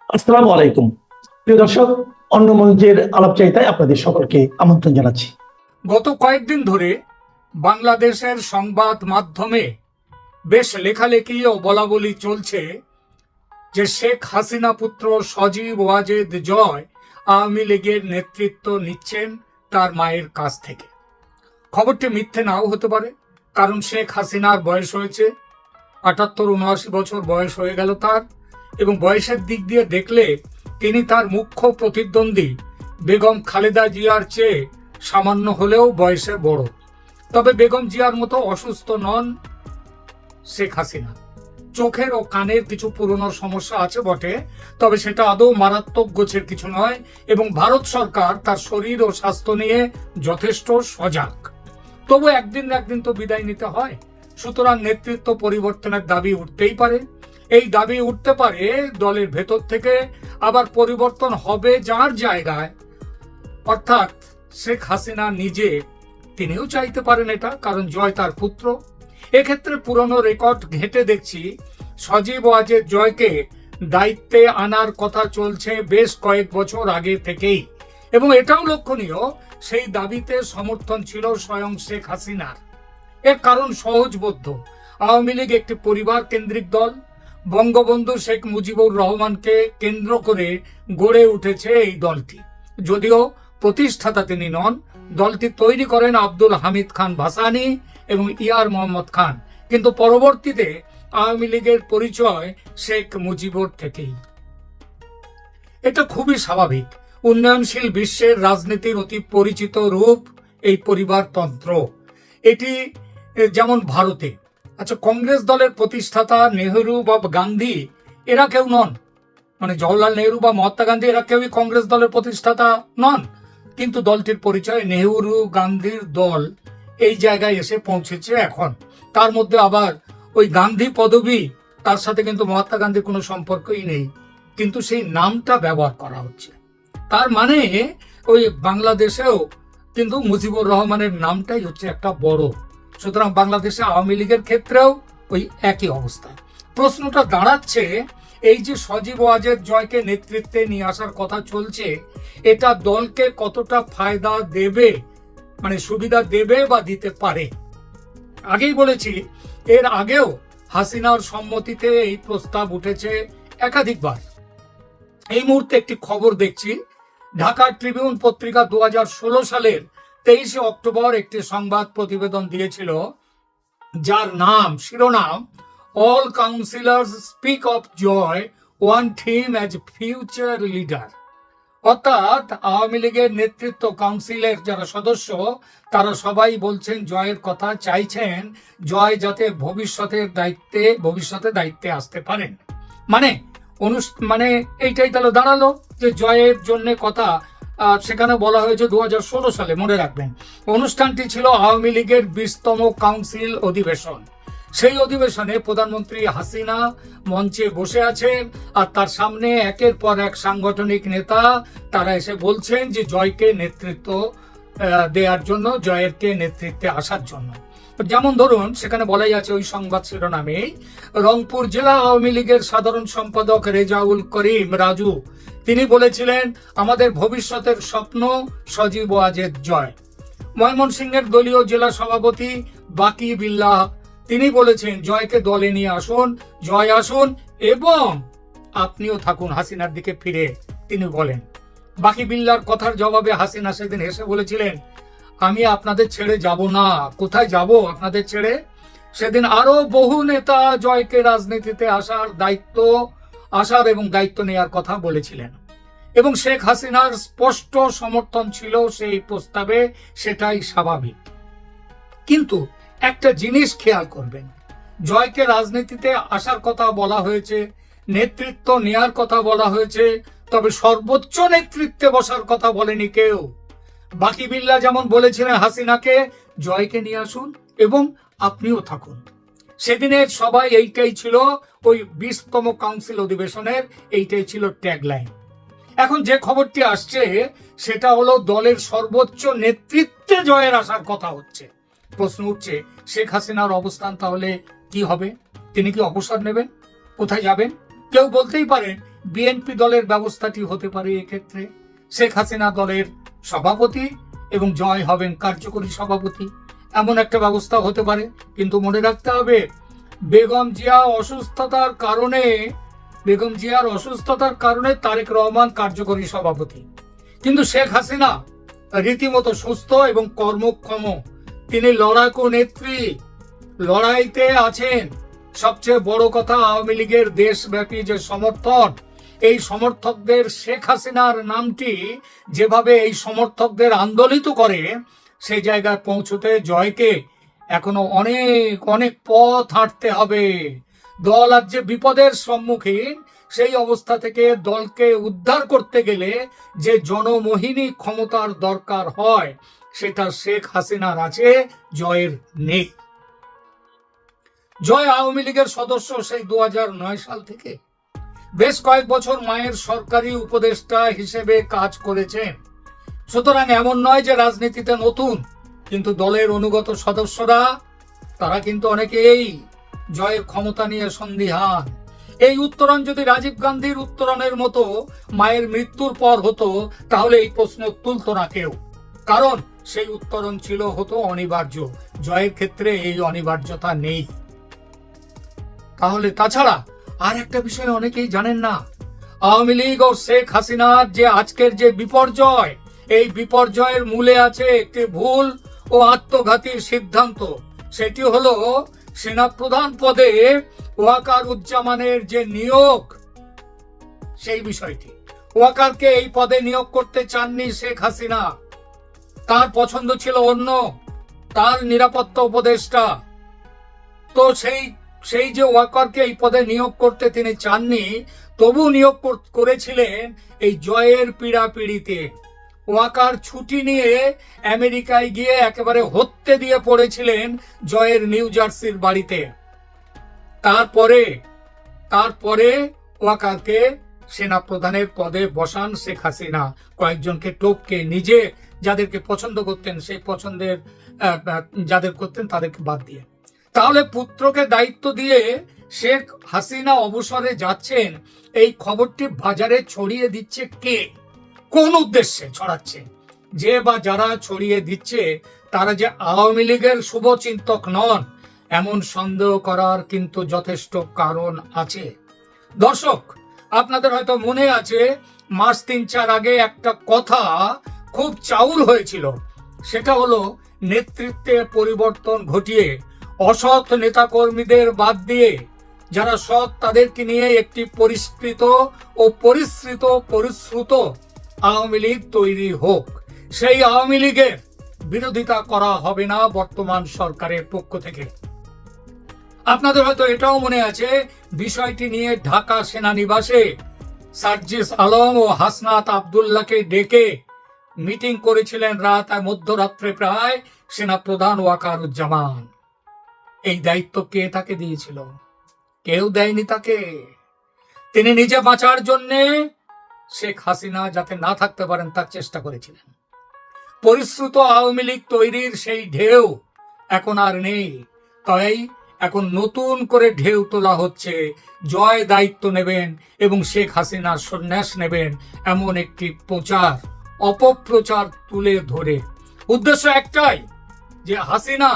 আসসালামু আলাইকুম। প্রিয় দর্শক, অন্য মঞ্চের আলাপচারিতায় আপনাদের সকলকে আমন্ত্রণ জানাচ্ছি। গত কয়েকদিন ধরে বাংলাদেশের সংবাদ মাধ্যমে বেশ লেখালেখি ও বলাবলি চলছে যে শেখ হাসিনা পুত্র সজীব ওয়াজেদ জয় আওয়ামী লীগের নেতৃত্ব নিচ্ছেন তার মায়ের কাছ থেকে। খবরটি মিথ্যে নাও হতে পারে, কারণ শেখ হাসিনার বয়স হয়েছে ৭৮-৭৯ বছর বয়স হয়ে গেল তার, এবং বয়সের দিক দিয়ে দেখলে তিনি তার মুখ্য প্রতিদ্বন্দ্বী বেগম খালেদা জিয়ার চেয়ে সামান্য হলেও বয়সে বড়। তবে বেগম জিয়ার মতো অসুস্থ নন শেখ হাসিনা। চোখের ও কানের কিছু পুরনো সমস্যা আছে বটে, তবে সেটা আদৌ মারাত্মক গোছের কিছু নয়, এবং ভারত সরকার তার শরীর ও স্বাস্থ্য নিয়ে যথেষ্ট সজাগ। তবু একদিন না একদিন তো বিদায় নিতে হয়, সুতরাং নেতৃত্ব পরিবর্তনের দাবি উঠতেই পারে। এই দাবি উঠতে পারে দলের ভেতর থেকে, আবার পরিবর্তন হবে যার জায়গায়, অর্থাৎ শেখ হাসিনা নিজে, তিনিও চাইতে পারেন এটা, কারণ জয় তার পুত্র। এক্ষেত্রে পুরনো রেকর্ড ঘেঁটে দেখছি সজীব ওয়াজেদ জয়কে দায়িত্বে আনার কথা চলছে বেশ কয়েক বছর আগে থেকেই, এবং এটাও লক্ষণীয় সেই দাবিতে সমর্থন ছিল স্বয়ং শেখ হাসিনার। এর কারণ সহজবোধ্য। আওয়ামী লীগ একটি পরিবার কেন্দ্রিক দল। বঙ্গবন্ধু শেখ মুজিবুর রহমানকে কেন্দ্র করে গড়ে উঠেছে এই দলটি। যদিও প্রতিষ্ঠাতা তিনি নন, দলটি তৈরি করেন আব্দুল হামিদ খান ভাসানী এবং ইয়ার মোহাম্মদ খান, কিন্তু পরবর্তীতে আওয়ামী লীগের পরিচয় শেখ মুজিবুর থেকেই। এটা খুবই স্বাভাবিক। উন্নয়নশীল বিশ্বের রাজনীতির অতি পরিচিত রূপ এই পরিবারতন্ত্র। এটি যেমন ভারতে। আচ্ছা, কংগ্রেস দলের প্রতিষ্ঠাতা নেহেরু বা গান্ধী এরা কেউ নন, মানে জওহরলাল নেহেরু বা মহাত্মা গান্ধী এরা কেউই কংগ্রেস দলের প্রতিষ্ঠাতা নন, কিন্তু দলটির পরিচয় নেহেরু গান্ধীর দল এই জায়গায় এসে পৌঁছেছে এখন। তার মধ্যে আবার ওই গান্ধী পদবী, তার সাথে কিন্তু মহাত্মা গান্ধীর কোনো সম্পর্কই নেই, কিন্তু সেই নামটা ব্যবহার করা হচ্ছে। তার মানে ওই বাংলাদেশেও কিন্তু মুজিবুর রহমানের নামটাই হচ্ছে একটা বড়। সুতরাং বাংলাদেশে আওয়ামী লীগের ক্ষেত্রেও ওই একই অবস্থা। প্রশ্নটা দাঁড়াচ্ছে, এই যে সজীব ওয়াজেদ জয়কে নেতৃত্বে নিয়ে আসার কথা চলছে, এটা দলকে কতটা ফায়দা দেবে, মানে সুবিধা দেবে বা দিতে পারে। আগেই বলেছি, এর আগেও হাসিনার সম্মতিতে এই প্রস্তাব উঠেছে একাধিকবার। এই মুহূর্তে একটি খবর দেখছি, ঢাকা ট্রিবিউন পত্রিকা 2016 সালের 23 অক্টোবর একটি সংবাদ প্রতিবেদন দিয়েছিল, যার শিরোনাম all councillors speak of Joy want him as future leader. অর্থাৎ আওয়ামী লীগের নেতৃত্ব কাউন্সিলের যারা সদস্য, তারা সবাই বলছেন জয়ের কথা, চাইছেন জয় যাতে ভবিষ্যতে দায়িত্বে আসতে পারেন। মানে এইটাই তাহলে দাঁড়ালো যে জয়ের জন্য কথা। সেখানে বলা হয়েছে 2016 সালে, মনে রাখবেন, অনুষ্ঠানটি ছিল আওয়ামী লীগের 20তম কাউন্সিল অধিবেশন। সেই অধিবেশনে প্রধানমন্ত্রী হাসিনা মঞ্চে বসে আছেন, আর তার সামনে একের পর এক সাংগঠনিক নেতা তারা এসে বলছেন যে জয়কে নেতৃত্ব দেওয়ার জন্য, জয়েরকে নেতৃত্বে আসার জন্য। যেমন ধরুন, সেখানে বলাই আছে ওই সংবাদ শিরোনামে, রংপুর জেলা আওয়ামী লীগের সাধারণ সম্পাদক রেজাউল করিম রাজু, তিনি বলেছিলেন আমাদের ভবিষ্যতের স্বপ্ন সজীব ওয়াজেদ জয়। ময়মনসিংহের দলীয় জেলা সভাপতি বাকি বিল্লাহ, তিনি বলেছেন জয়কে দলে নিয়ে আসুন, জয় আসুন এবং আপনিও থাকুন। হাসিনার দিকে ফিরে তিনি বলেন, বাকি বিল্লার কথার জবাবে হাসিনা সেদিন হেসে বলেছিলেন, আমি আপনাদের ছেড়ে যাব না। কোথায় যাব আপনাদের ছেড়ে? সেদিন আরো বহু নেতা জয়কে রাজনীতিতে আসার এবং দায়িত্ব নেওয়ার কথা বলেছিলেন, এবং শেখ হাসিনার স্পষ্ট সমর্থন ছিল সেই প্রস্তাবে, সেটাই স্বাভাবিক। কিন্তু একটা জিনিস খেয়াল করবেন, জয়কে রাজনীতিতে আসার কথা বলা হয়েছে, নেতৃত্ব নেয়ার কথা বলা হয়েছে, তবে সর্বোচ্চ নেতৃত্বে বসার কথা বলেনি কেউ। বাকি বিল্লাহ যেমন বলেছিলেন হাসিনাকে, জয়কে নিয়ে আসুন এবং আপনিও থাকুন। সেদিনের সবাই এইটাই ছিল, ওই 20তম কাউন্সিল অধিবেশনের এইটাই ছিল ট্যাগলাইন। এখন যে খবরটি আসছে সেটা হলো দলের সর্বোচ্চ নেতৃত্বে জয়ের আসার কথা হচ্ছে। প্রশ্ন উঠছে, শেখ হাসিনার অবস্থান তাহলে কি হবে? তিনি কি অবসর নেবেন? কোথায় যাবেন? কেউ বলতেই পারেন বিএনপি দলের ব্যবস্থাটি হতে পারে এক্ষেত্রে শেখ হাসিনা দলের সভাপতি এবং জয় হবেন কার্যকরী সভাপতি, এমন একটা ব্যবস্থা হতে পারে। কিন্তু মনে রাখতে হবে বেগম জিয়ার অসুস্থতার কারণে তারেক রহমান কার্যকরী সভাপতি, কিন্তু শেখ হাসিনা রীতিমতো সুস্থ এবং কর্মক্ষম, তিনি লড়াকু নেত্রী, লড়াইতে আছেন। সবচেয়ে বড় কথা, আওয়ামী লীগের দেশব্যাপী যে সমর্থন, এই সমর্থকদের শেখ হাসিনার নামটি যেভাবে এই সমর্থকদের আন্দোলিত করে, সেই জায়গায় পৌঁছতে জয়কে এখনো অনেক অনেক পথ হাঁটতে হবে। দল আজ যে বিপদের সম্মুখীন, সেই অবস্থা থেকে দলকে উদ্ধার করতে গেলে যে জনমোহিনী ক্ষমতার দরকার হয়, সেটা শেখ হাসিনার আছে, জয়ের নেই। জয় আওয়ামী লীগের সদস্য সেই 2009 সাল থেকে, বেশ কয়েক বছর মায়ের সরকারি উপদেষ্টা হিসেবে কাজ করেছেন। সুতরাং এমন নয় যে রাজনীতিতে নতুন, কিন্তু দলের অনুগত সদস্যরা তারা কিন্তু অনেকেই জয়ের ক্ষমতা নিয়ে সন্দিহান। এই উত্তরণ যদি রাজীব গান্ধীর উত্তরণের মতো মায়ের মৃত্যুর পর হতো, তাহলে এই প্রশ্ন তুলতো না কেউ, কারণ সেই উত্তরণ হতো অনিবার্য। জয়ের ক্ষেত্রে এই অনিবার্যতা নেই। তাহলে তাছাড়া আর একটা বিষয় অনেকেই জানেন না, আওয়ামী লীগ ও শেখ হাসিনার যে আজকের যে বিপর্যয়, এই বিপর্যয়ের মূলে আছে একটি ভুল ও আত্মঘাতী সিদ্ধান্ত। সেটি হলো সেনাপ্রধান পদে ওয়াকারুজ্জামানের যে নিয়োগ, সেই বিষয়টি। ওয়াকারকে এই পদে নিয়োগ করতে চাননি শেখ হাসিনা, তার পছন্দ ছিল অন্য, তার নিরাপত্তা উপদেষ্টা। তো সেই যে ওয়াকারকে এই পদে নিয়োগ করতে তিনি চাননি, তবু নিয়োগ করেছিলেন এই জয়ের পীড়াপিড়িতে। ওয়াকার ছুটি নিয়ে আমেরিকায় গিয়ে একেবারে হত্যে দিয়ে পড়েছিলেন জয়ের নিউ জার্সির বাড়িতে। তারপরে ওয়াকারকে সেনাপ্রধানের পদে বসান শেখ হাসিনা, কয়েকজনকে টপকে, নিজে যাদেরকে পছন্দ করতেন সেই পছন্দের যাদের করতেন তাদেরকে বাদ দিয়ে। তাহলে পুত্রকে দায়িত্ব দিয়ে শেখ হাসিনা অবসরে যাচ্ছেন, এই খবরটি বাজারে ছড়িয়ে দিচ্ছে কে, কোন উদ্দেশ্যে ছড়াচ্ছে? যে বা যারা ছড়িয়ে দিচ্ছে তারা যে আওয়ামী লীগের শুভচিন্তক নন, এমন সন্দেহ করার কিন্তু যথেষ্ট কারণ আছে। দর্শক, আপনাদের হয়তো মনে আছে মাস 3-4 আগে একটা কথা খুব চাউর হয়েছিল। সেটা হলো নেতৃত্বে পরিবর্তন ঘটিয়ে অসৎ নেতাকর্মীদের বাদ দিয়ে যারা সৎ তাদেরকে নিয়ে একটি পরিষ্কৃত ও পরিশ্রুত আওয়ামী লীগ তৈরি হোক। সেই আওয়ামী লীগের বিরোধিতা করা হবে না বর্তমান সরকারের পক্ষ থেকে। আপনাদের হয়তো এটাও মনে আছে, বিষয়টি নিয়ে ঢাকা সেনানিবাসে সার্জিস আলম ও হাসনাত আব্দুল্লাহকে ডেকে মিটিং করেছিলেন মধ্যরাত্রে প্রায় সেনাপ্রধান ওয়াকারুজ্জামান। এই দায়িত্ব কে তাকে দিয়েছিল? কেউ দেয়নি তাকে। তিনি নিজে বাঁচার জন্য শেখ হাসিনা যাতে না থাকতে পারেন তার চেষ্টা করেছিলেন। পরিশ্রুত আওয়ামী লীগ তৈরির সেই ঢেউ এখন আর নেই, তাই এখন নতুন করে ঢেউ তোলা হচ্ছে। জয় দায়িত্ব নেবেন এবং শেখ হাসিনার সন্ন্যাস নেবেন, এমন একটি অপপ্রচার তুলে ধরে। উদ্দেশ্য একটাই, যে হাসিনা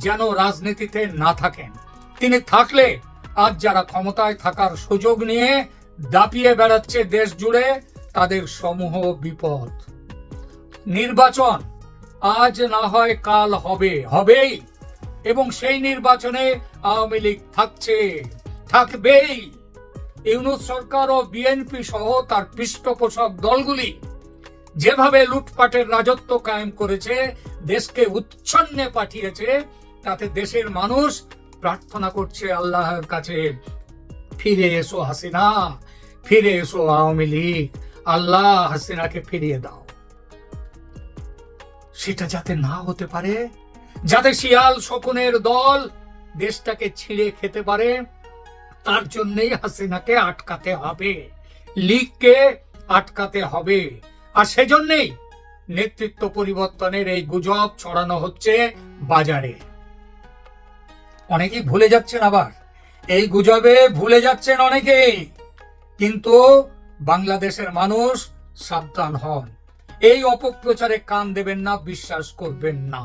যেন রাজনীতিতে না থাকেন। তিনি থাকলে আজ যারা ক্ষমতায় থাকার সুযোগ নিয়ে দাপিয়ে বেড়াচ্ছে দেশ জুড়ে, তাদের সমূহ বিপদ। নির্বাচন আজ না হয় কাল হবেই, এবং সেই নির্বাচনে আওয়ামী লীগ থাকবেই। ইউনূস সরকার ও বিএনপি সহ তার পৃষ্ঠপোষক দলগুলি যেভাবে লুটপাটের রাজত্ব কায়েম করেছে, দেশকে উচ্ছন্নে পাঠিয়েছে, তাতে দেশের মানুষ প্রার্থনা করছে আল্লাহর কাছে, ফিরে এসো হাসিনা, ফিরে এসো আওয়ামী লীগ, আল্লাহ হাসিনাকে ফিরিয়ে দাও। সেটা যাতে না হতে পারে, যাতে শিয়াল শকুনের দল দেশটাকে ছিঁড়ে খেতে পারে, তার জন্যই হাসিনাকে আটকাতে হবে, লীগকে আটকাতে হবে। আর সেজন্যই নেতৃত্ব পরিবর্তনের এই গুজব ছড়ানো হচ্ছে বাজারে। অনেকেই ভুলে যাচ্ছেন, আবার এই গুজবে ভুলে যাচ্ছেন অনেকেই কিন্তু বাংলাদেশের মানুষ সাবধান হন, এই অপপ্রচারে কান দেবেন না, বিশ্বাস করবেন না।